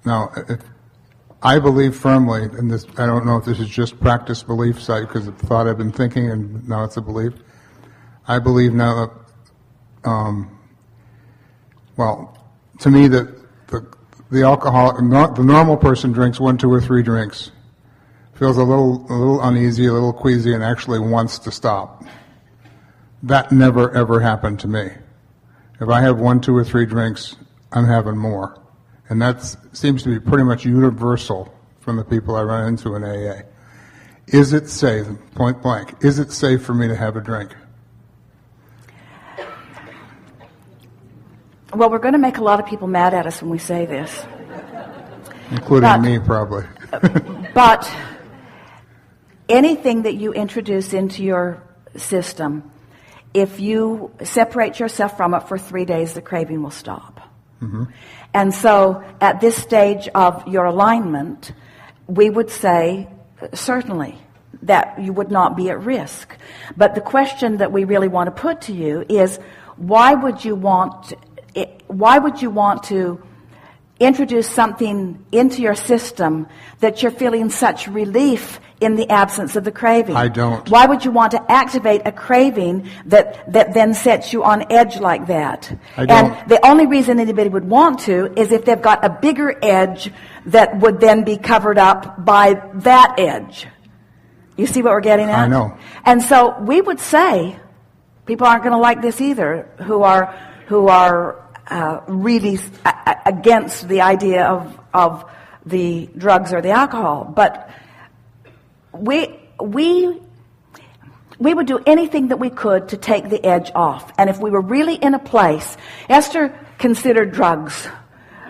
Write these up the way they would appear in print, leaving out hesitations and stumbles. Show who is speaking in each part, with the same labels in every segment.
Speaker 1: Now, if I believe firmly in this. I don't know if this is just practice belief side because it's a thought I've been thinking and now it's a belief. I believe now that, well, to me that the alcoholic, the normal person drinks 1, 2, or 3 drinks, feels a little uneasy, a little queasy, and actually wants to stop. That never ever happened to me. If I have 1, 2, or 3 drinks, I'm having more. And that seems to be pretty much universal from the people I run into in AA. Is it safe, point blank, is it safe for me to have a drink?
Speaker 2: Well, we're going to make a lot of people mad at us when we say this.
Speaker 1: Including me, probably.
Speaker 2: But anything that you introduce into your system, if you separate yourself from it for 3 days, the craving will stop. Mm-hmm. And so at this stage of your alignment, we would say certainly that you would not be at risk. But the question that we really want to put to you is, why would you want to introduce something into your system that you're feeling such relief in the absence of the craving?
Speaker 1: I don't.
Speaker 2: Why would you want to activate a craving that then sets you on edge like that?
Speaker 1: I don't.
Speaker 2: And the only reason anybody would want to is if they've got a bigger edge that would then be covered up by that edge. You see what we're getting at?
Speaker 1: I know.
Speaker 2: And so we would say, people aren't going to like this either, who are really against the idea of the drugs or the alcohol. But we would do anything that we could to take the edge off. And if we were really in a place, Esther considered drugs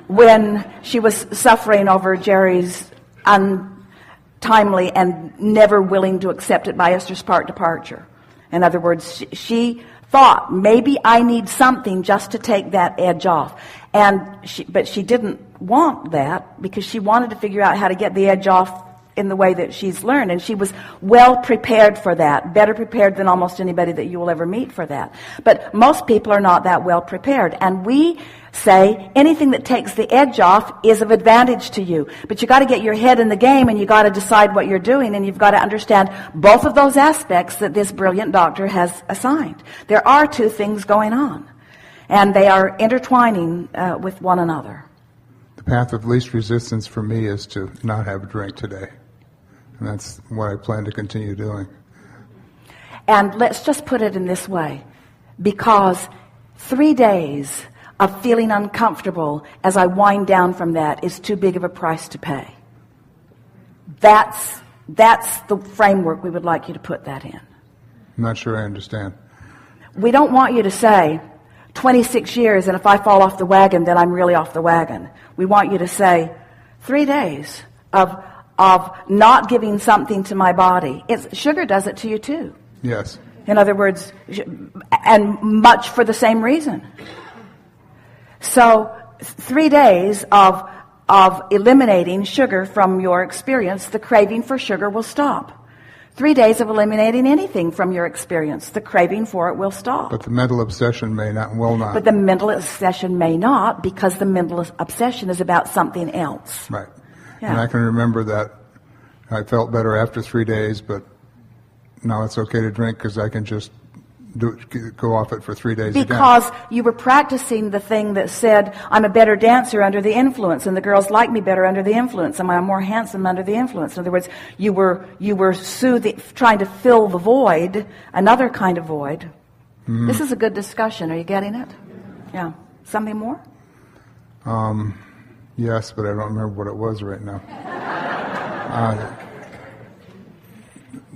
Speaker 2: when she was suffering over Jerry's untimely and never willing to accept it by Esther Spark departure. In other words, she thought, maybe I need something just to take that edge off. But she didn't want that because she wanted to figure out how to get the edge off in the way that she's learned. And she was well prepared for that, better prepared than almost anybody that you will ever meet for that. But most people are not that well prepared. And we say anything that takes the edge off is of advantage to you. But you got to get your head in the game and you got to decide what you're doing, and you've got to understand both of those aspects that this brilliant doctor has assigned. There are 2 things going on, and they are intertwining with one another.
Speaker 1: The path of least resistance for me is to not have a drink today. And that's what I plan to continue doing.
Speaker 2: And let's just put it in this way, because 3 days of feeling uncomfortable as I wind down from that is too big of a price to pay. That's the framework we would like you to put that in.
Speaker 1: I'm not sure I understand.
Speaker 2: We don't want you to say 26 years and if I fall off the wagon, then I'm really off the wagon. We want you to say 3 days of not giving something to my body. Sugar does it to you too.
Speaker 1: Yes.
Speaker 2: In other words, and much for the same reason. So 3 days of eliminating sugar from your experience, the craving for sugar will stop. 3 days of eliminating anything from your experience, the craving for it will stop.
Speaker 1: But the mental obsession will not.
Speaker 2: But the mental obsession may not, because the mental obsession is about something else.
Speaker 1: Right.
Speaker 2: Yeah.
Speaker 1: And I can remember that I felt better after 3 days, but now it's okay to drink because I can just go off it for 3 days
Speaker 2: because
Speaker 1: again.
Speaker 2: You were practicing the thing that said, I'm a better dancer under the influence, and the girls like me better under the influence, and I'm more handsome under the influence. In other words, you were soothing, trying to fill the void, another kind of void. Mm-hmm. This is a good discussion. Are you getting it? Yeah. Something more?
Speaker 1: Yes, but I don't remember what it was right now.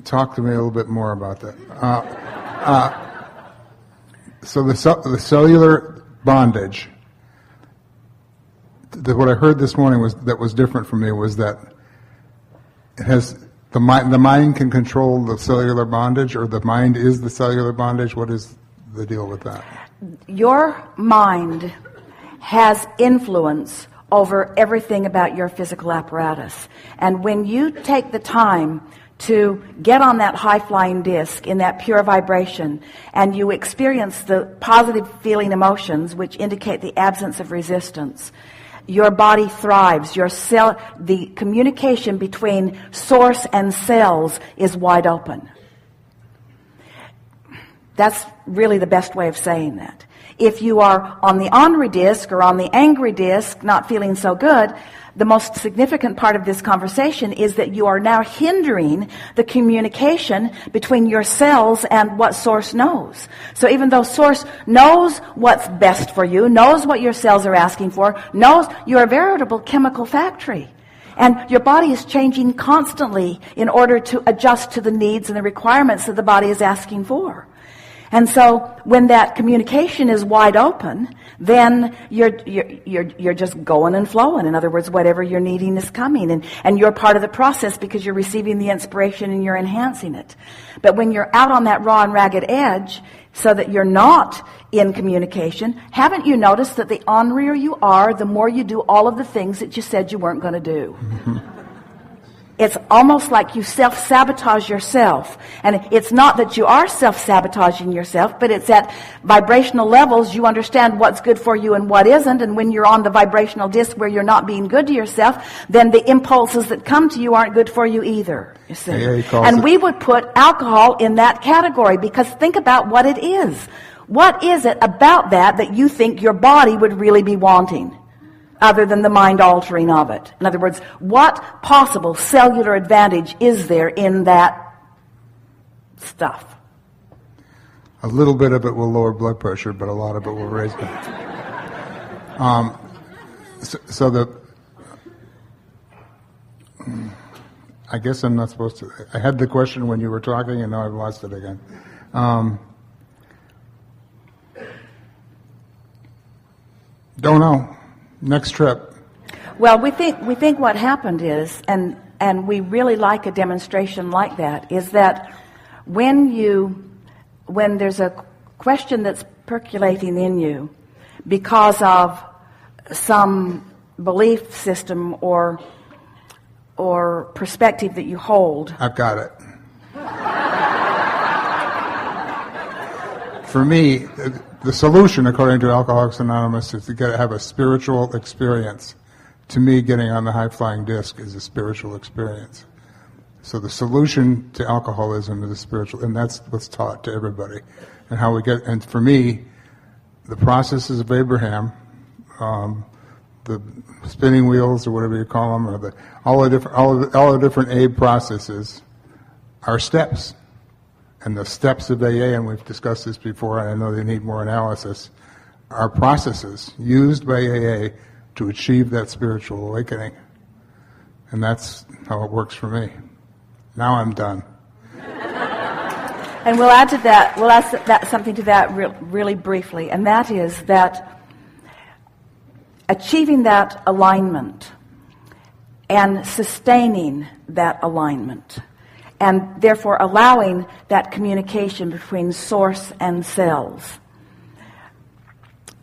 Speaker 1: Talk to me a little bit more about that. So the cellular bondage, what I heard this morning was different for me was that it has the mind can control the cellular bondage, or the mind is the cellular bondage. What is the deal with that?
Speaker 2: Your mind has influence over everything about your physical apparatus. And when you take the time to get on that high-flying disc in that pure vibration, and you experience the positive feeling emotions which indicate the absence of resistance, your body thrives. Your cell, the communication between source and cells is wide open. That's really the best way of saying that. If you are on the ornery disc or on the angry disc, not feeling so good, the most significant part of this conversation is that you are now hindering the communication between your cells and what source knows. So even though source knows what's best for you, knows what your cells are asking for, knows you're a veritable chemical factory. And your body is changing constantly in order to adjust to the needs and the requirements that the body is asking for. And so when that communication is wide open, then you're just going and flowing. In other words, whatever you're needing is coming, and you're part of the process because you're receiving the inspiration and you're enhancing it. But when you're out on that raw and ragged edge, so that you're not in communication, haven't you noticed that the ornerier you are, the more you do all of the things that you said you weren't going to do? It's almost like you self-sabotage yourself. And it's not that you are self-sabotaging yourself, but it's at vibrational levels you understand what's good for you and what isn't. And when you're on the vibrational disc where you're not being good to yourself, then the impulses that come to you aren't good for you either. You see? And we would put alcohol in that category, because think about what it is. What is it about that you think your body would really be wanting? Other than the mind altering of it. In other words, what possible cellular advantage is there in that stuff?
Speaker 1: A little bit of it will lower blood pressure, but a lot of it will raise it. I guess I'm not supposed to. I had the question when you were talking, and now I've lost it again. Don't know. Next trip.
Speaker 2: Well, we think what happened is, and we really like a demonstration like that, is that when there's a question that's percolating in you because of some belief system or perspective that you hold.
Speaker 1: I've got it. For me, the solution, according to Alcoholics Anonymous, is to have a spiritual experience. To me, getting on the high-flying disc is a spiritual experience. So the solution to alcoholism is a spiritual, and that's what's taught to everybody. And how we get, and for me, the processes of Abraham, the spinning wheels or whatever you call them, or all the different Abe processes are steps. And the steps of AA, and we've discussed this before, and I know they need more analysis, are processes used by AA to achieve that spiritual awakening. And that's how it works for me. Now I'm done.
Speaker 2: And we'll add something to that really briefly, and that is that achieving that alignment and sustaining that alignment, and therefore allowing that communication between source and cells,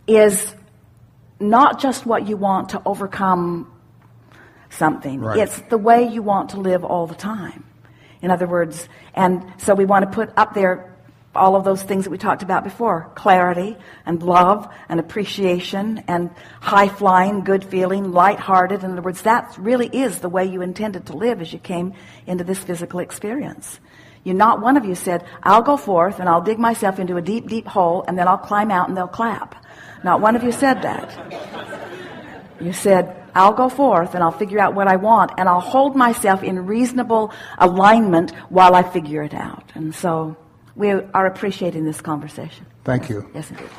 Speaker 2: is not just what you want to overcome something.
Speaker 1: Right.
Speaker 2: It's the way you want to live all the time. In other words, and so we want to put up there all of those things that we talked about before: clarity and love and appreciation and high-flying, good feeling, light-hearted. In other words, that really is the way you intended to live as you came into this physical experience. Not one of you said, I'll go forth and I'll dig myself into a deep, deep hole and then I'll climb out and they'll clap. Not one of you said that. You said, I'll go forth and I'll figure out what I want and I'll hold myself in reasonable alignment while I figure it out. And so we are appreciating this conversation.
Speaker 1: Thank you.
Speaker 2: Yes, indeed.